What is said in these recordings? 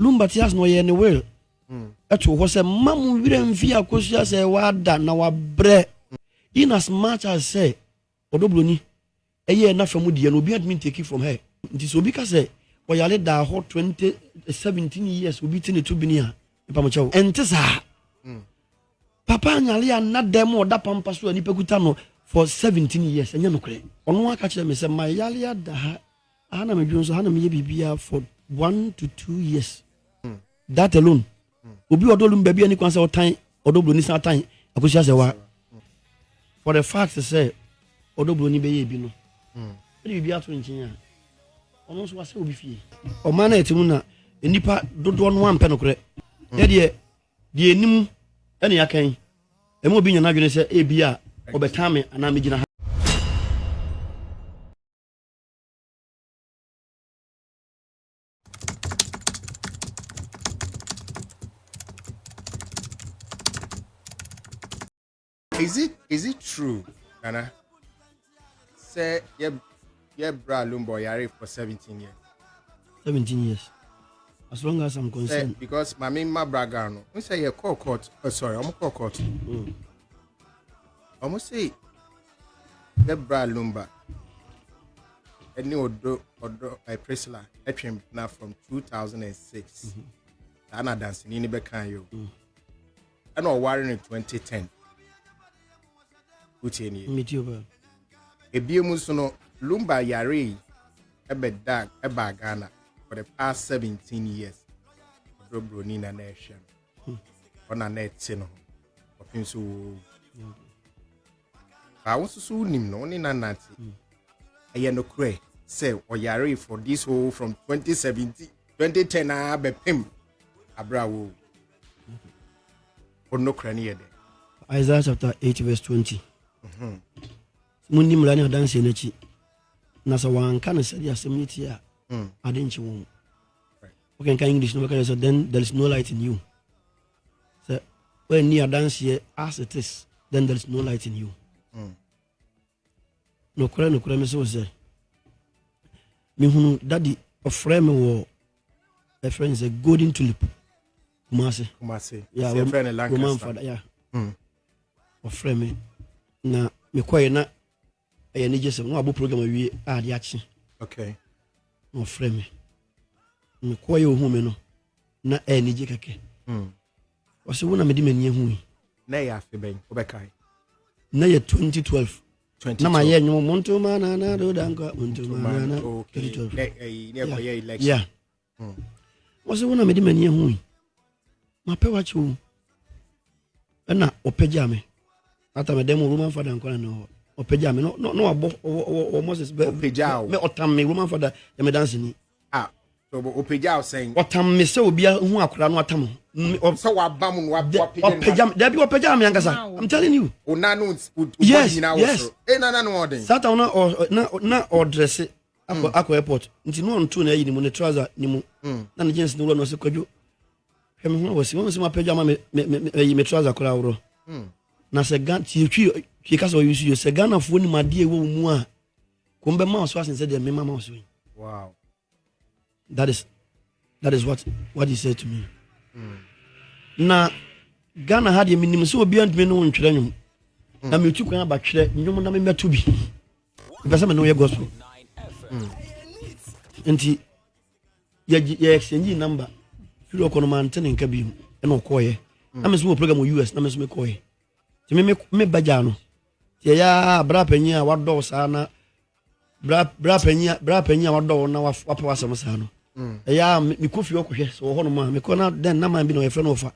Lumba tias no ye ne will. Eto ho se mamu wire mfi akosia se wada na wabre. In as much as say odobloni eye na famu de no obi admin take it from her. Nti so obi ka say oyale da ho 17 years obi tini to binia. Ipa mo chewo. Ente sa. Papa nyale ya na dem oda pampa so ani pekuta no for 17 years enya no kure. Ono aka kire me say my yale ya da ha ana me dwon so ana me ye bibia for 1 to 2 years. That alone. Obi odolum baby ani kwanse otan odobloni san tan akosia se wa. For the fact to say odobloni be ye bi no. E bibia to nkin a. Ono so wase obi fie. O ma na etimu na enipa dodo no ampe no kure. Ya de enim ene yakan. E mo bi nya na dwene se e bia obetame ana megina ha. Is it true, Nana? Say yeah, bra Lumba yare for 17 years. 17 years. As long as I'm concerned. Because my braga no. We say call court. Oh, sorry, I'm call court. I'm say yeah, bra Lumba. Any odo Priscilla. Now from 2006. Anna dancing in the Bekanyo. And or warring in 2010. Ebimusuno Lumba yare ebeda Ghana for the past 17 years. Broni na nation. Ona net no. Opinso. I want to sue him no ni na nati. Ayeno kre say oyare for this whole from 2017 2010 abepim abrawo. Ono kre ni yede. Isaiah chapter 8 verse 20. Mundi mulani adanse nechi na sa wanka na sadi assemblity a adenchi won. Okay, can English no can say then there is no light in you. So when you adanse as it is, then there is no light in you. No kura me so say. Me hunu daddy of frame wo a friend is a golden tulip. Kumase. Yeah, a friend in Lancaster. Yeah. Of frame na me koye na e ni jese no abo program awie ade achi. Okay. No frame me koye ohu me no na e ni je keke. Wase wona me di mani ehu na ya afi ben obekai na ya 2012 na ma ye nwo muntu mana na do danka muntu mana na 2012 ne koye election. Yeah. Wase wona me di mani ehu ma pe wa chu na opeja me ata me demo Roman father nkwana no opeja me no abo o Moses opeja me otam me Roman father ya me dance ni so opeja saying otam me se obi hu akura no atam so wa bam no opeja me there be opeja me angasa I'm telling you una no yes na no order sata na dress akọ airport nti no onto na yi ni mu ne trouser ni mu na ne jeans no no se kwadwo hwem ho wasi won se ma opeja ma me trouser kora woro na se gan ti twi ka so use you se Ghana fo ni made e wo mu a ko mbe ma so asen se de me ma so. Wow. That is what he said to me. Na Ghana had a minimum so obi ant me no ntwere nwum na me tu kwan ba twere nwum na me meto bi be se me no ye gospel nti ye exchange number firo kono man tene nka bi e no koye na me so program US na me so me koye ti me baja no ti ya bra panyi a wado sa na bra panyi a wado na wapa wasam sa no ya me kofi okohwe so ho no ma me ko na den na man bi no ye fre no fa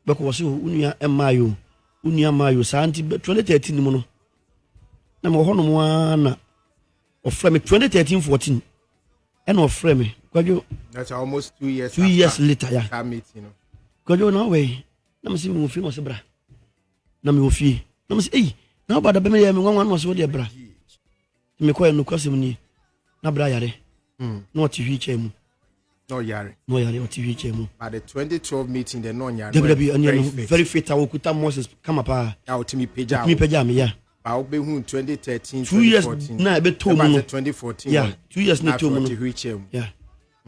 be ko so unia emayo unia mayo sa anti 2013 mu no na me ho no mo na ofre me 2013-14 and ofre me kwajo that's almost 2 years 2 years later ya meet you know kwajo na we na me si mo fi mo se bra na me ofi na me say na ba da be me ya me nwanwa no so de bra me ko no kwasem ni na bra yare na o ti hwi chemu no yare o ti hwi chemu at the 2012 meeting the no yare very fit akuta Moses come up out me peja me ya I'll be 2013 2 years na be to mu 2014 yeah 2 years na to mu yeah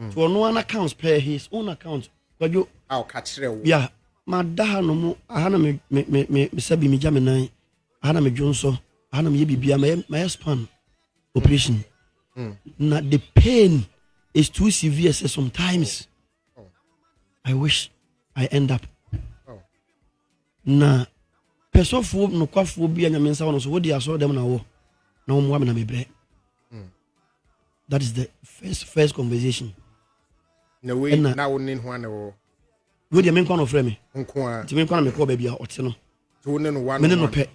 to no one accounts pay his own account but you I'll catch you. yeah my dad no more ahana me sabi me jamenan ahana me jonso ahana me bibia my span operation na the pain is too severe so sometimes I wish I end up na pesofo no kwafo bia nyamensa wono so wodi aso dem na wo na wo mo na mebre. That is the first conversation. No way na woni ho na wo wo dia men kwa no frɛ me nko a ti men kwa na me call baby a ɔte no to woni no one me no pɛ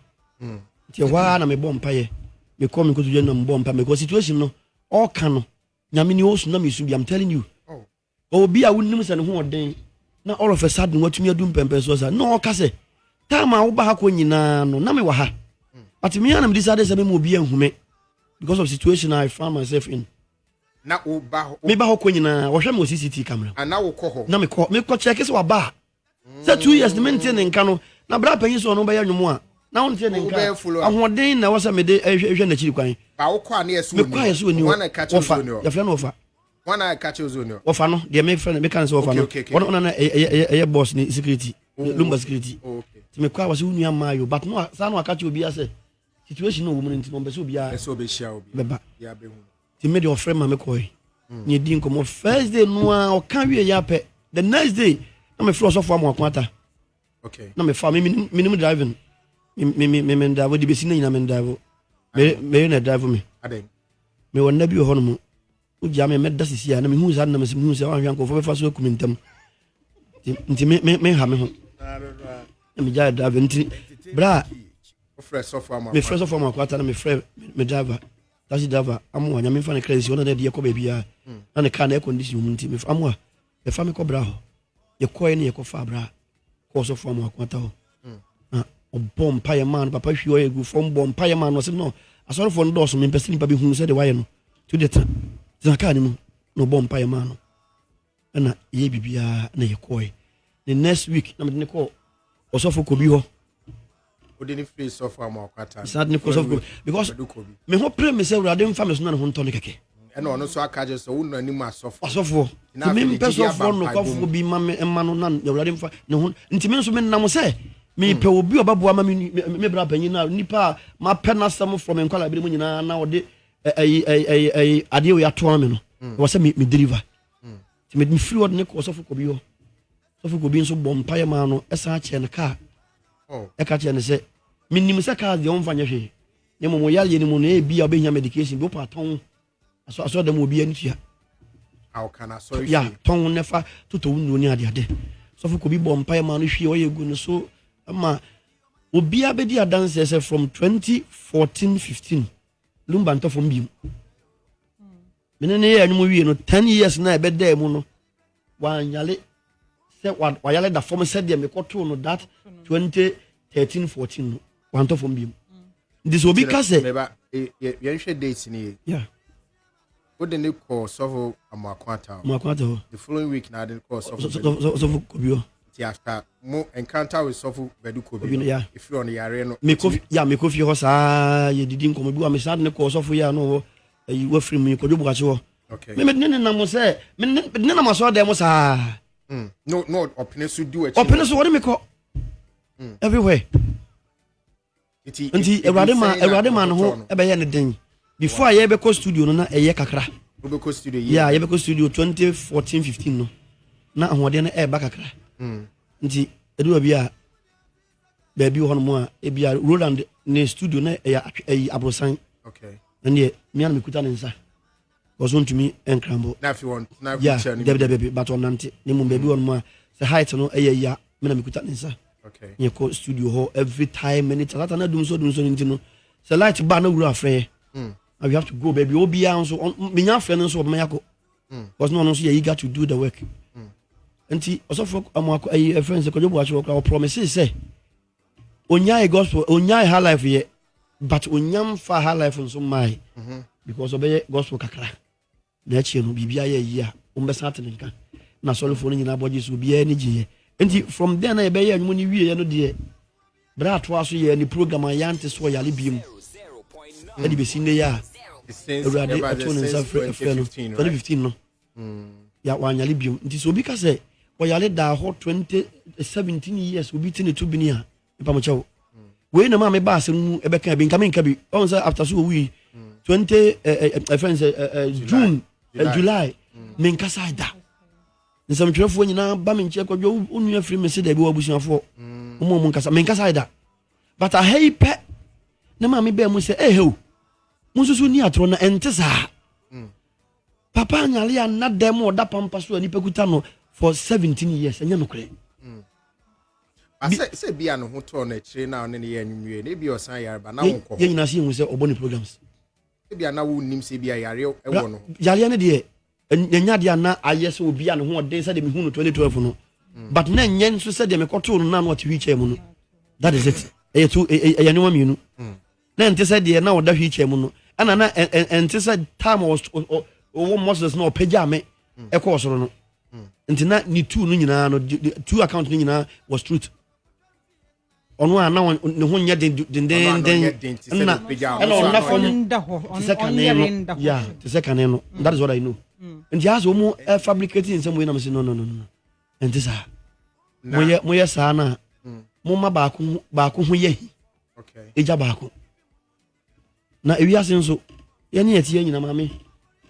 ti wa na me bɔ mpaye me call me ko to na me bɔ mpaye because situation no all can no nyame ni osu na me su bi I'm telling you obi a wonim sɛ ne ho ɔden na all of a sudden watumi adum pɛmpɛ so sa no ɔka sɛ time a wo ba ha ko nyina no na me wa ha but me na me decide sɛ me mo obi anhume because of situation I found myself in na wo ba ho me ba ho ko nyina wo hwɛ me CCTV camera ana wo kɔ ho na me kɔ check sɛ wa ba sɛ 2 years de maintain nka no na bra panyi so no ba ya nwumu a na won tie nka ahoden na wo sɛ me de hwɛ na chiri kwan ba wo kɔ a na yeso me kɔ yeso ni wana ka che zo ni ya fɛ no ofa wana ka che zo ni ofa no de me friend me kan sɛ ofa no wona na eye boss ni security Lumba security ti me kɔ a wo sɛ unua mayo but no sa no aka che obi ase situation no wo mu nti no be sɛ obi a so be share obi beba ya be hu ti me de ofre ma me kɔ ni di nkomo first day no a o kan wie ya pɛ the next day na me flow so for am akwata okay na me fa me minimum driving me drive di besi na nyina me drive me na drive me aden me wonna bi ho no mu o gya me da sisi a na me hu sa na me hu sa wan hwan ko fo fa so akumintam nti me ha me ho na me gya drive nti bra fresh so for am me fresh so for am akwata na me fresh me driver taxi driver amu anya me fa na crazy ona na de ko ba bia na ne car na air condition mu nti me fa amu a e fa me ko bra ho ye ko ye ne ye ko fa bra ko so for am akwata ho na obom pa ye man papa hwi o ye gu from bom pa ye man no se no asoro for ndo so me pese ni pa bi hu se de waye no to de ta car ni mu no bom pa ye man no na ye bibia na ye ko ye the next week na me ne ko osofo ko bi ho odini free so for am akwata sad ni ko osofo because me ho pray me se urade mfa me so na ho nto ne keke ena ono so akaje so wonu anim asofo me person for no kwafo bi ma me no na urade mfa ne ho nti me so me nam se me pe obi obaboa ma me bra panyin na nipa ma pe na sam from enkwala bi mu nyina na ode ade o ya to am no wo se me deliver ti me free word ne ko asofo ko bi ho asofo ko bi nso bom pa ye ma no esa che ne ka e ka che ne se minim se ka de on fa nyehwe ne mo ya ye ni mo na e bi obehia medication bi pa ton aso dem obi ani tua how can I sorry ya ton nefa toto wunu ni ade asofo ko bi bom pa ye ma no hwie o ye gu no so ama obi abedi adanse se from 2014-15 Lumba nto from bi menene ye anum wie no 10 years na e beda mu no wanyale se wayale da form said dem ekoto no that 2013-14 no wanto from bi this obi ka se meba ye nhwe date ni yeah what the call so amakwata the following week na the call so kobio after mo encounter with Sofu Bedukobi yeah if you on yare no me kofi ho sa ye didi nkomo bi wa me sad ne ko Sofu ya no you wa free me ko do bukache ho okay me ne na mo say me ne na maso dem sa no opinion so do opinion so what me ko everywhere nti Ewrade man ho e be ye ne den before ye be ko studio no na eye kakra we be studio yeah ye be ko studio 2014-15 no na ahode na e ba kakra nti edu bia baby ho no mo a e bia Roland ne studio na e abrosan okay and me an me kuta ne nsa was want to me enkrambo na if you want na future ni baby but on nante ne mo baby ho no mo a se height no e ya me na me kuta ne nsa okay ye ko studio ho every time minute that na dum so nti no se light bar na wura afre we have to go baby obi an so me nya afre no so me yakọ because no so you got to do the work nti osofo amako ayi friends ko jobo acho ko promise say onya gospel onya high life ye but onyam fa high life nso mai because obey gospel kakra na chi no bibia ye yi a umbesa tenka na solofo no nyina boje so bia ni giye nti from there na e be ye anwum ni wie ye no de bra to aso ye ni program ayante so yale biem e di besi ne ya Ewrade ato ne nsa frɛ no 2015 no ya wanyale biom nti so obi ka say oyale da ho 17 years obi tini to bi ni a ipa mo chewo we na ma me ba asem e be kan bi nka me nka bi on say after so we 20 friends June July me nka sai da nsam twefo nyina ba me nche kwadwo onu afiri me se da bi wabusuafo mo nkasa me nkasa da but a hey pe na ma me be mu se he mususu ni atro na ente saa papa nyale ya na dem o da pampa so ani pekuta no for 17 years enya no kre say bia no ho to na kire na one ne ye anwue na bia osan yare ba na wonko ye nyina se hu se oboni programs bia na wo nim se bia yare e wo no yare ne de enya de na ayese obi an ho den se de me hu no 2012 no but na nyen so se de me koto no na no ati wheelchair mu no that is it e to e no mienu na ente se de na oda wheelchair mu no ana na ente se time was o Moses no pagya me e ko soro no ente na ni two no nyina no two account no nyina was truth ono ana ne ho nya den na na from yeah the second no that is what I know and he has omo fabricating in some way na say no ente sa moye sa na mo ma ba ko ho yehi okay eja ba ko na ewi ase nso ye ne yeti nyina ma me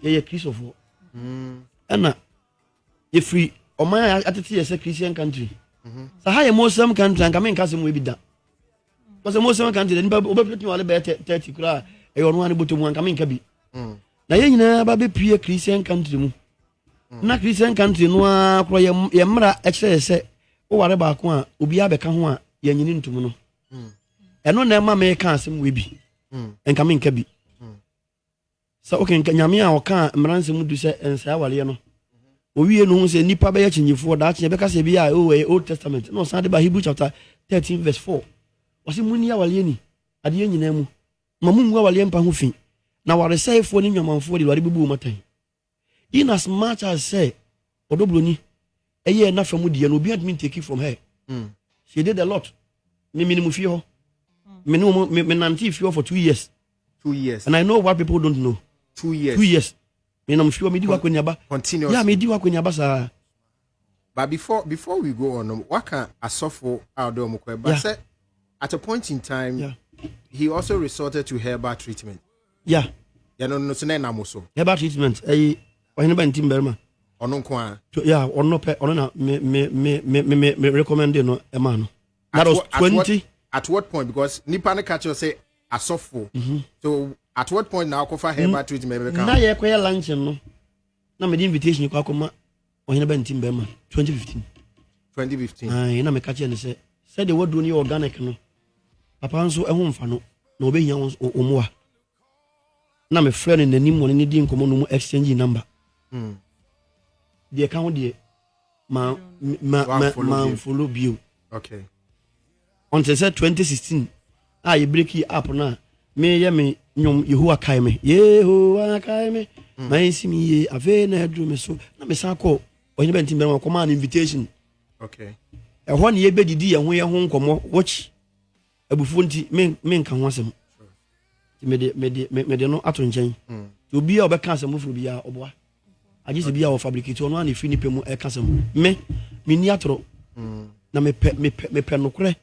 ye Christopher ana ye free o man atete ye Christian country sa ha ye Muslim country an kamen kase mo ebida because Muslim country ni ba obepleti wale be 30 kura e ono an botomu an kamen ka bi na ye nyina ba be pie Christian country mu na Christian country no akro ye mra e kire se o ware ba ko a obi abeka ho a ye nyini ntum no eno na ma me ka asem we bi en kamen ka bi sa okay nyame a oka mranse mu du se ensa wale no owie no hu se nipa be ya chinyifo da che be ka se bia Old Testament no san de ba Hebrew chapter 13 verse 4 wase muni ya wale ni ade nyina mu mamu wale mpa ho fi na ware saifo ni nyamanfo de ware bibu matan in as much as say odobroni eye na famu de no obi admin take it from her she did a lot me minimum fi ho me nanti fi ho for 2 years and I know what people don't know 2 years 2 years me na mfi me di wa kwanyaba continuously yeah me di wa kwanyaba sa but before we go on what can asofo out there mo but say at a point in time he also resorted to herbal treatment yeah no so na mo herbal treatment ohene ba ntim berma ono nko a yeah ono pe ono na me recommend no e ma no that was 20 at what point because nipa na catch you say asofo so at what point now cover herbal treatment be na ye koye lunch no na me di invitation ko akoma ohene ba ntim berma 2015 ai na me catch you say the word do ni organic no papa nso e ho mfa no na obehia omoa na me friend in the nim one ni di nkomo no mu exchange number the account there ma follow bio okay until said 2016 you break it up na me ya me nyom Yehowa kai me my see me ave na do me so na me san call onye be ntim be ma come an invitation okay e ho na ye be didi ye ho nkomo watch abufu nti me nka ho asem me de no ato nchen to bia obeka asem furu bia oboa agise bia o fabricate ono an fi ni pemu e ka asem me ni atoro na me pe no kure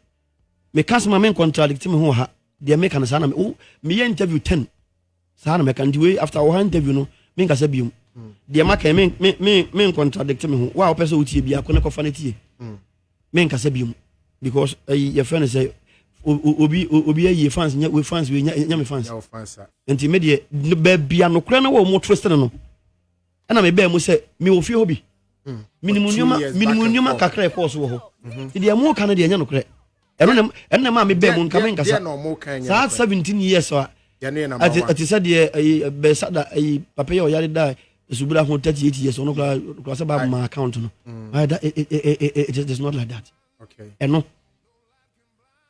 me kasma me contradict me ho ha de me kan sa na me ye interview 10 sa na me kan di after o interview no me nka sa biom de ma kan me contradict me ho wa o pese utie bia ko ne ko fa na tie me nka sa biom because your friend say obi ayi fans nya we fans we nya me fans enti me de ba bia no kura na wo mo trust no ana me ba mu say me wo fie hobi minimum nyoma kakra e course wo ho de mo kan de nya no kura eno ma me ba mu nka me nka sa 17 years so ati said de be sada papa yo yare da subura ho 38 years ono kura sa ba ma account no it is not like that okay eno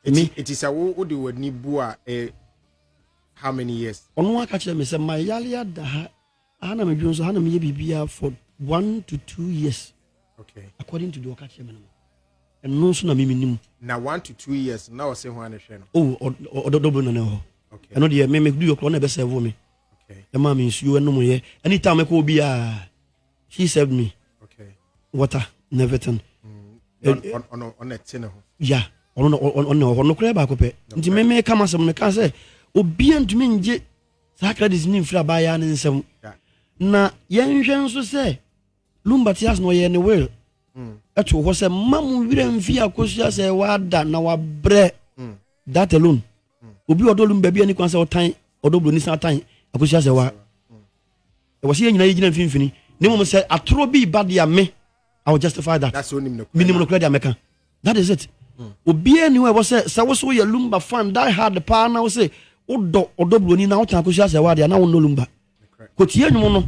it is a wo de wani bua how many years ono aka kire me say my yale ada ha ana me dwonso ha na me ye bibia for 1 to 2 years okay according to the aka kire me no eno so na me minim na 1 to 2 years na o say ho ana hwe no ododo no ho okay eno de me do your na be serve me okay e ma me nsuo eno mo ye anytime me ko bia she served me water and everything. On a tin. Yeah, on crab back up. Nti me come as me can say, Obian to me, Sacred is named Flabayan and some. Na yen so say, Lumba tias no yen will. That was a mamma via Cosia say, what that now a bre that alone. Obi odolum baby any concert time or double Nissan time. I could say, what I was here in Agent Finfini. No one said, a trobi bad ya me. I will justify that. That's only minimum credit American. That is it. Obi anywhere was said, so was so your Lumba fan die hard the power now say, Odo Broni now can Cosia say, what they are now no Lumba. Cotia no.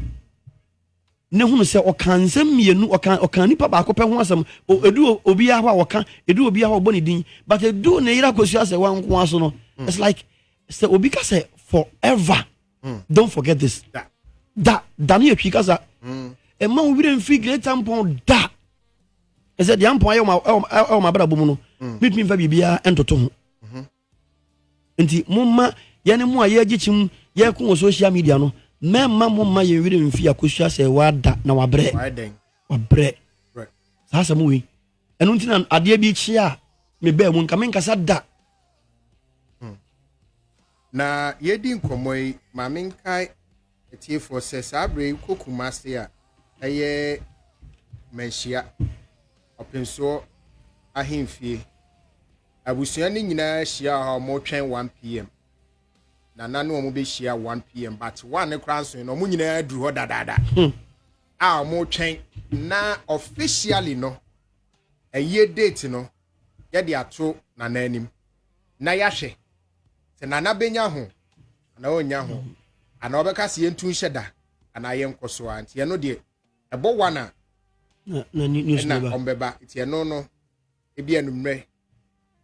Ne hu se o kan nsem mienu o kan nipa ba akopɛ ho asɛm o edu obi ahwa o kan edu obi ahwa bɔ ne din but edu ne yira kosua sɛ wan ko aso no it's like say obi ka say forever don't forget this da ne atwi ka sa e ma wo wire mfi great Ampong da e say the Ampong ayo ma bra bomu no bit me fa bibia entoto ho nti mumma yene mu a ye gichim ye ko social media no Mamma mumma ye wiri mfi akosua se wada na wabre sasa muwi enu ntina ade bi chi a me ba mu nka menka sa da na yedi nkomoi ma menkai etiefo se sabre kokuma se a eye menhia openso ahemfie abusua ni nyina hia ha mo twen 1 pm na nanu omo be share 1 pm but one kranso no mo nyina aduru ho dadada a mo twen na officially no eye date no ye de ato na nanim na yahwe se na benya ho na onya ho ana obeka se yentu hyeda ana ye nkoso anti ye no de ebo wana na news na ombeba ti ye no ebi anumre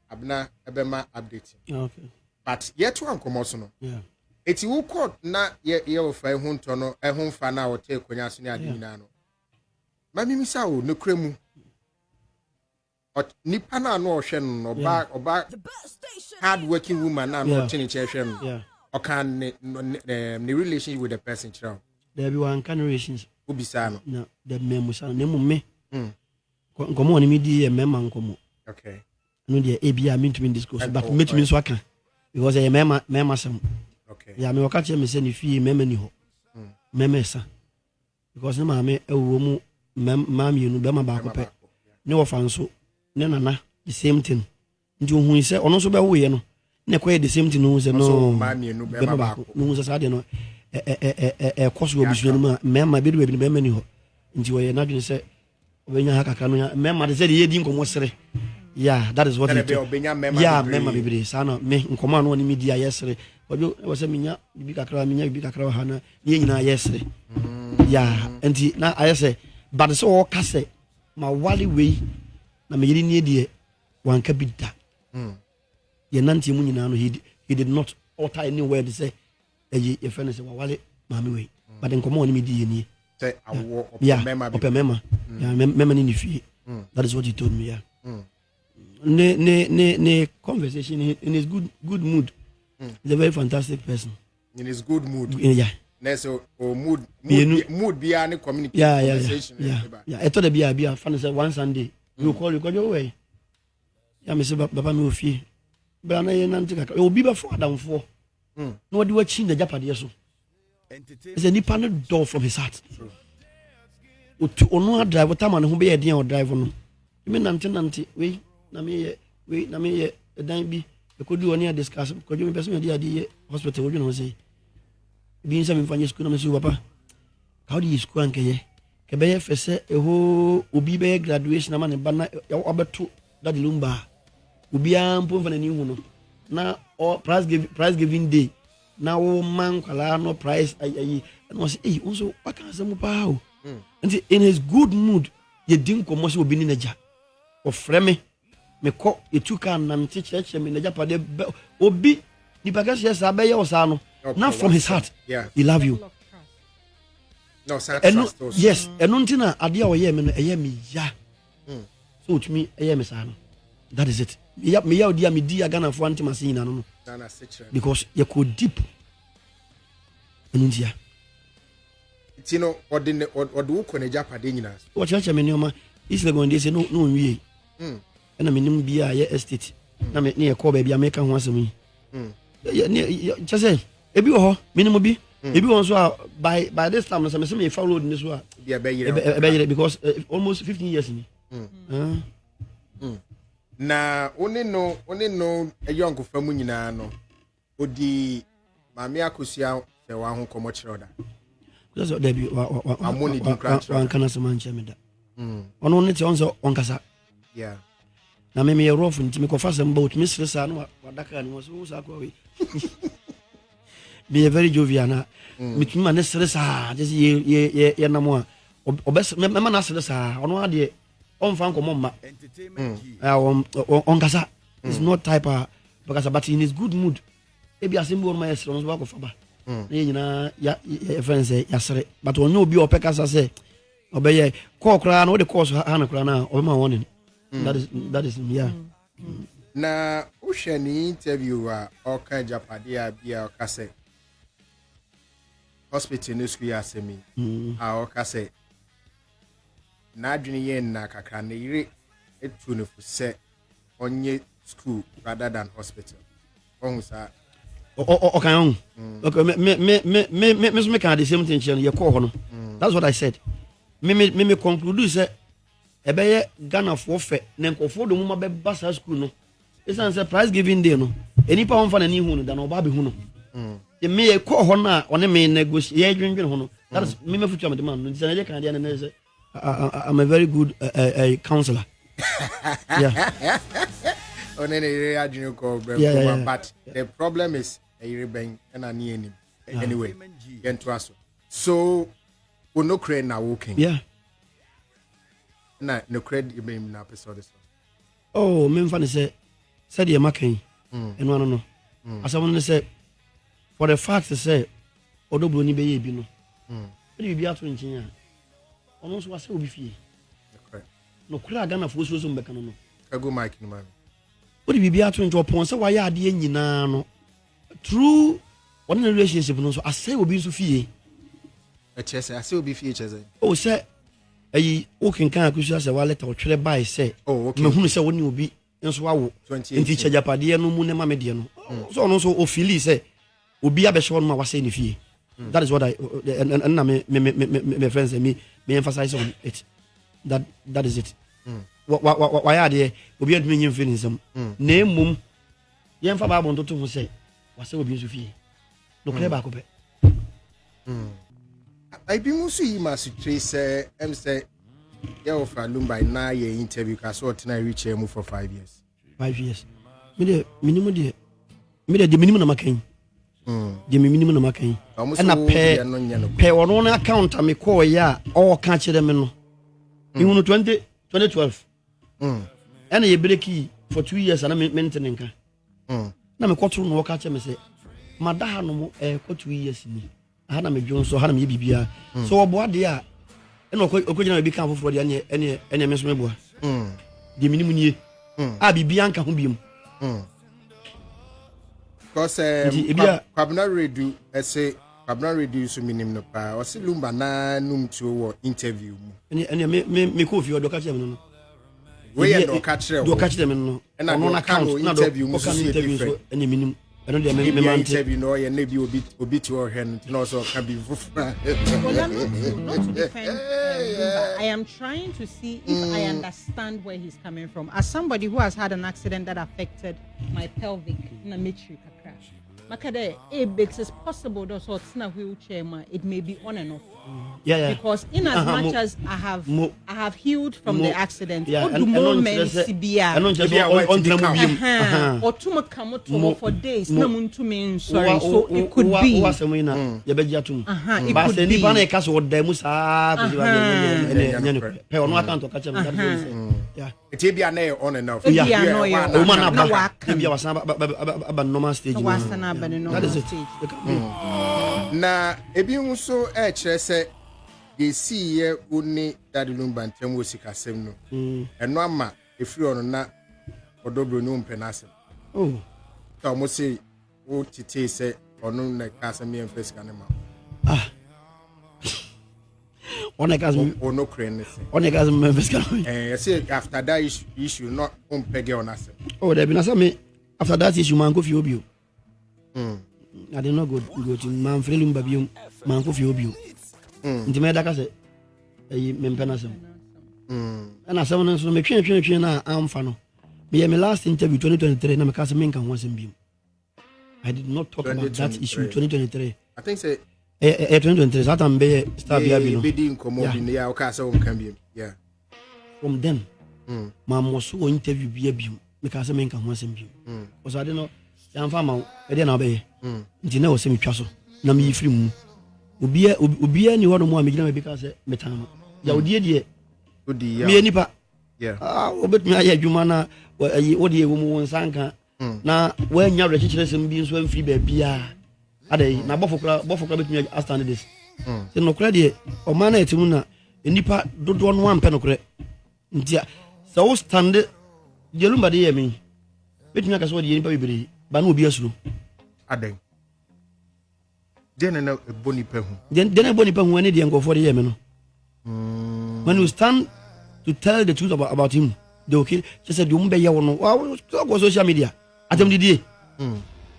abna ebema update okay but yet one komoso no eti wo court na ye ofa ehun to no ehun fa na wo te konya so ne ade nyina no mami misa wo no kremu nipa na no ohwe no oba hard working woman na no tini che hwe no o kan ne relationship with the person chira there be one kind relations obisa no na the memu sa ne mu me nkomo ni mi di e mema nkomo okay no de e bia me to discourse but me to me so aka because I mema some okay yeah me wakache me say ni fie mema ni ho mema sa because na maame ewo mu maame nu be ma ba akopɛ ne wo fanso ne nana the same thing nti ohun sɛ ɔno so be wo ye no ne koye the same thing no say no maame nu be ma ba no say sade no koso obisu no mema be do be mema ni ho nti wo ye na dwen sɛ obenya ha kakra no mema de sɛ de ye di nkomo sere. Yeah, that is what it is. Yeah, mema bibiri sana me nkoma no ni media yesre. Ojo wo se minya bibi kakra hana ye nyina yesre. Yeah, enti na ayese but so o kase ma wali we na me yiri ni die wanka bidda. Ye nanti mu nyina no he did not utter any word say ye fene se wali mami we. But nkoma ni media ni. Say awo mema. Yeah, mema ni fie. That is what he told me, yeah. Ne conversation in his good mood. He's a very fantastic person. In his good mood. Yeah. So mood be any communication conversation. Yeah. I thought be a fun say one Sunday. You call you go your way. Yeah, me say baba me ofie. But na ye nante kaka. O bi before down for. No do watching the japade so. It's a nipa no door from his heart. Ono drive time and ho be e den o drive no. Me nante we na me dan bi e ko di oni a discuss ko jo me person di ade hospital wo no say bi nsa me fanye school na me say papa how do you school anke ye ke be ye fese e ho obi be graduation na ma ne ba na obeto that Lumba obi ampo mfa na ni hu no na prize giving day na wo man kwala no prize ayi and was say unso waka asem pa o in his good mood ye din ko mo se obi ni naja o freme me ko etuka nante cheche me na japade obi nipa ka se be ye osano not from his heart. He love you. No, yes, eno ntina ade a wo ye me no eye me ya. So to me eye me sa no. That is it. Me ya odi a me di Ghana fo antima sin na no. Because you go deep. Eno ntia. Tino odine odu ko ne japade nyina. Wo cheche me nyoma East Legon they say no we. And I mean be a estate. Na me near call baby America ho asem yi. Just say ebi ho minimum bi. Ebi won so by this time so me follow in this one. Be a better Because almost 15 years ni. Na only no a young famu nyina no. Odi mame akosia se wa ho komo kire oda. Just there be amoni di crunch. One kana se man cheme da. Ono ne ti on so on kasa. Yeah. Na me rough nti me kofa se mba otimi sire sa no wadaka ni so sa kwa we. Be very jovial na. Mitimi ma ne sire sa just ye namo a obes me ma na sire sa ono ade on fan komo ma. On kasa. It's not type because but in his good mood. Ebi asembo on my sire no so kofa ba. Na nyina ya friends ya sire but onye obi opekasa se obeye call kra na o de course ha na kra na obema warning. That is yeah. Na ushani interview oka japadia bia oka say hospital no school asemi oka say na adwene yen na kakra na yire etu no fu say onye school rather than hospital. Onsa okay on. Okay me can the same thing you call hono. That's what I said. Me conclude say ebeye Ghana for fe na nkofo do mu mabeba sa school no. It's an surprise giving day no. Eni pa wonfa na ni hu no da na oba be hu no. Me e call ho na one me negotiate ye dwendwen ho no. That is me future am the man no. This na can dey na say I'm a very good counselor. Yeah. But the problem is anyway. So we no create now working. Yeah. Na no create you mean na episode. Oh, me mfa say said you making. No. As I want to say for the fact to say odo Broni be ye bi no. E bi ato nchin a. Ono so wase obi fie. No kura Ghana fo so mbeka no. Kago mic ni man. What did be ato nchin opon say why ade nyina no. True one relationship no so asay obi so fie. Chese asay obi fie chese. Oh say ayi o kenkan akusu say wa letter o twere bai say. Oh okay. Me hunu say woni obi nso wawo. Nti chajapade no mu ne ma me de no. So no so o feel say obi abehwe no ma wase ne fie. That is what I and my friends and me emphasize on it. That is it. Why are there? Obi admi nyim feeling some. Na mum yen fa Bible ntoto ho say wase obi nso fie. No kle ba ko pe. I be musu yi ma trace say ya offer Lumba na ye interview ka so tena reach him for 5 years. 5 years. Me de minimum de minimum na makan. De minimum na makan. Na pe ono na account me call ya all can kire me no. In 2012. And ye breaki for 2 years and me maintain nka. Na me kwotro no ka kire me say madaha no mo for 2 years ni. Hana me dwon so hana me bibia. So obo ade a eno okogina be kan foforo de ene me so me boa. De minimum nie. A bibia nka ho biom. Because Kwabena redu say Kwabena redu so minim no pa o se Lumba na num to wo interview mu ene me ko fi o do ka kire me no we ye do ka kire me no no na account interview mu so so ene minim eno de me interview no ye na bi obi to o hen no so can be not to defend Lumba. I am trying to see if I understand where he's coming from. As somebody who has had an accident that affected my pelvic in a matrix crash, Makade, it is possible that so it's not wheelchair, it may be on and off. Yeah. Because in as much as I have healed from the accident, yeah, or do moments to be on or to come for days, no moon to me, sorry, so it could be. It could be. Yeah. It be an on and off. That is it. Na ebi nso say they see here only that Lumba ntem wo sikasem no eno ama efiri ono na odobro no mpenasem so mo say wo tete say ono na kasem me mfesika ne ma on a cousin or no crane. on a cousin Memphis. I say after that issue, not on Peggy on us. Oh, there been some after that issue, man, coffee obio. I did not go to Manfred Lumba, man, coffee obio. The Medaka said, a mempenasum. And I saw one of my train, I'm fan. Me, my last interview 2023, and my cousin Minka was in beam. I did not talk about that issue 2023. I think say 2023. That I'm be start bidding commode in the Ocasa can be. Yeah. From them, Mam was so interview be a beam because I make a once in beam. Because I don't know, I'm farmer, I didn't obey. You know, semi castle. Nami free. Ubi any one more because metam. Ya dear, me any pa. Yeah. Obet me, I Jumana, what ye woman sanka. Na when you register some beings when free baby, ade na bofo club me understand this. So no credit o man e timuna enipa dodo no ampe no kre. Ntia so stand the Lumba de me. Betumi aka so de enipa bibiri ba na obi asuro. Aden. Den na eboni pe hu. Den eboni pe hu ani de nkofo de ye me no. When you stand to tell the truth about him, they okay. She said you mbe ye wono. Wa social media. Atem didie.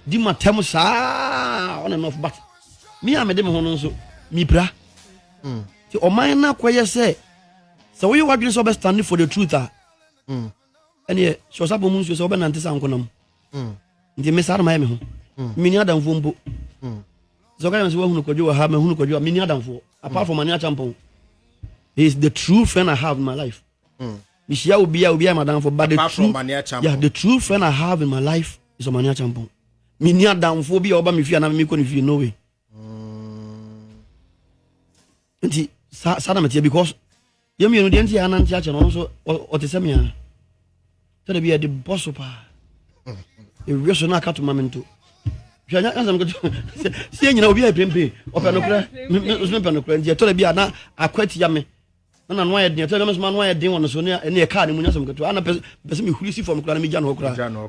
Di matem sa on and off but me am dem hono so mi bra. Ti o man na kwaye say so we wadwin so be stand for the truth ah. And ye so sapo mun so be nante san konam. Ndi me sar mai me ho. Mi ni adam fo mbo. So kan so hunu kwadwo ha me hunu kwadwo mi ni adam fo apart from ania champon. He is the true friend I have in my life. Mishia ubia madam for but the true friend I have in my life is Omania Champon. Minia down for be over me fear na me if you know way. Nti sada metia because yemi no denti anan tia che no so o te semia. Tell be the boss pa. E wiso na akato mamento. Hwa nya ansam go sie nyina obi a prempe opa no kra me pe no kra nti tell be na akwati ya me. Na no ya den tell me so no ya den won so ne e ka ne munya sam keto ana pese me hurisi form kra na me gya no kra.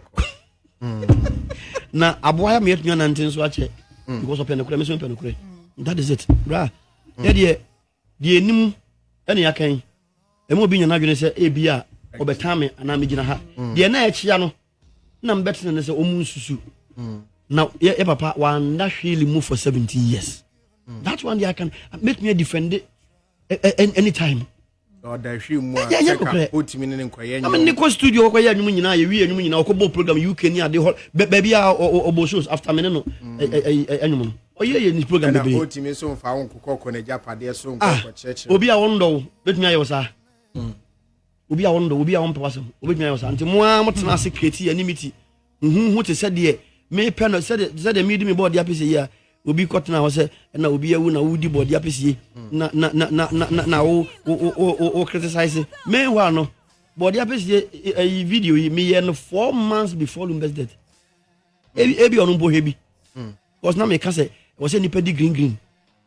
Na aboya me etunya na ntin so ache because of penokure me so penokure that is it bra e de enim ene yakan e mo bi nyana dwene se e bia obetame ana me gina ha de na echia no na mbetene ne se omu nsusu na e papa wanda hweli mu for 17 years that one day I can make me defend it anytime. Da hwe mu a check otimi ne nkoye nya. I'm in the studio ko ya nyum nyina ye wi anyum nyina ko program UK ni ade baby a obo shows after me no anyum no oye ni program baby na otimi so mfa won kokko na japade so nkoko church obi a wondo betumi ayo sa obi a wondo obi a won pawasem obetumi ayo sa nti mo a motena ase create enmity hu te se de me pen se de me di me board ya pese ya obi kotena ho se na obi awu na wudi board ya pese na o criticize me wa no board ya pese a video me ye no 4 months before Lumba's death ebi onu bo hebi cause na me ka se wo se nipa di green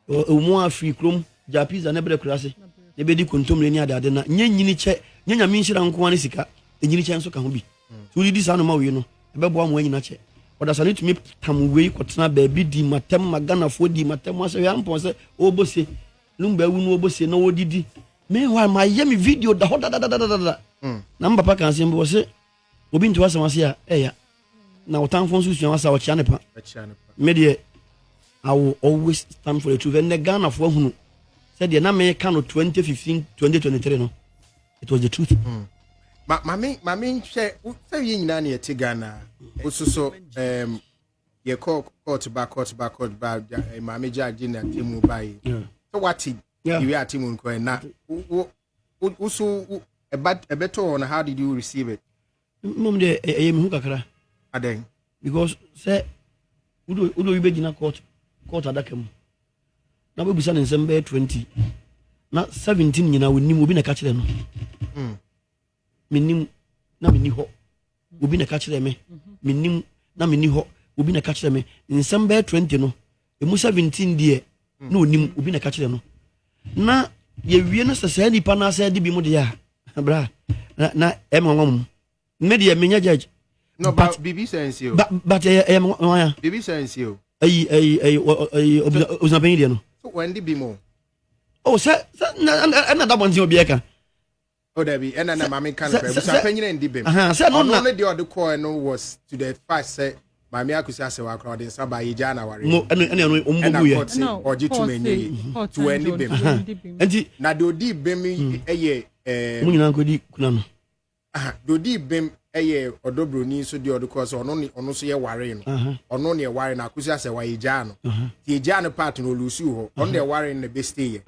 o mo afri krom japiza na bere kurase e be di kontomre ni ade na nyanyini che nyanyami nhira nko ani sika enyini che nso ka ho bi so di sa no ma we no e be bo am anyina che oda sani to me tam we kotena baby di matem magana fo di matem ase we Ampong se obose Lumba wu no obose na wodidi me wa ma yemi video da da na mbapa kan se mbo se obi nti wasa wase ya na otanfo nso suan wasa o chia ne pa me de I will always stand for the truth and the Ghana for who said the name can 2015 2023 no it was the truth. Mami share say yin na na yeti Ghana osuso ye court back mami judge na timu bai so what you are timu nko na usu a better on how did you receive it mom de me hu kakra aden because say udo you be gina court adakam na be busa nsem 20 na 17 nyina wonim obi na ka kire no menim na meni ho obi na ka kire me menim na meni ho obi na ka kire me nsem 20 no emu 17 die na onim obi na ka kire no na ye wie na sese nipa na asa di bi mu de ya bra na emwam me de menya judge no but bibi sense you but bibi sense you ay ozabeni de no so when di bi mo oh sir that one thing obi eka oh there be and na mama kan pe so penyin ndi bem say no no the other call no was to the fact say mama akusi ase wa crowd in saba ija na ware no ene ombugu ye oji to menye to ndi bem enti na de odi bem eye munyina nkodi kuna no de odi bem eye Broni so de other call so ono so ye ware no ono ne ware na akusi ase wa ija no ti ija no part no lusu ho ono de ware no be stay ye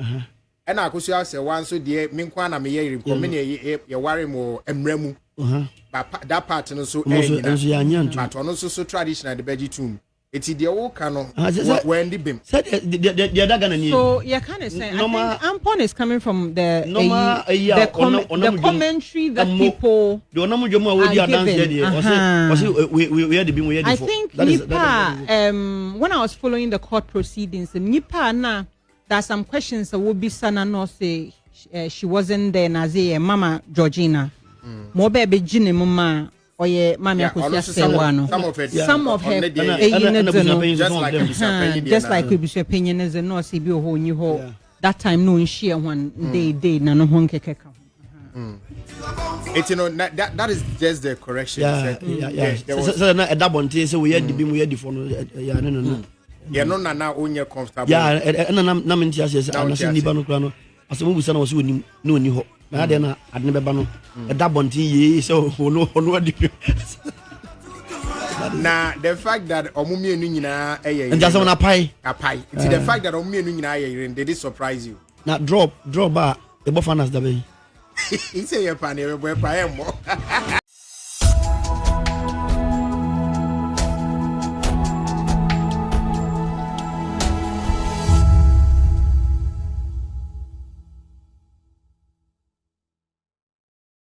and I could say, one so dear, Minkwana, me, ye worry more emremu. But that part and so, but also traditional, the veggie tomb. It's the old canon when the beam. Said the other Ghanaian. So, you're kind of saying, Ampong is coming from the commentary that people are giving. I think Nipa, when I was following the court proceedings, Nipa na. There's some questions that would be sana no say she wasn't there naze Mama Georgina. Mo baby Jini mama oye mama akusia sewano. Some of her just like we be opinion is no see be ho ni ho. That time no share one day na no hon keke ka. It's that is just the correction. Yeah. So na that one say we had the beam we had the phone no. Yeah, no, na onye comfortable. Yeah, and na menti ase na se nipa no kra no. Asemo busa na wo se oni na oni ho. Na de na adne beba no. E da bonti ye so ono adi. Na the fact that omumienu nyina eye. And just na pai. Apai. It's the fact that omumienu nyina eye did it surprise you? Na drop ba e bo fanas da be. He say ye pan e bo pa e mo.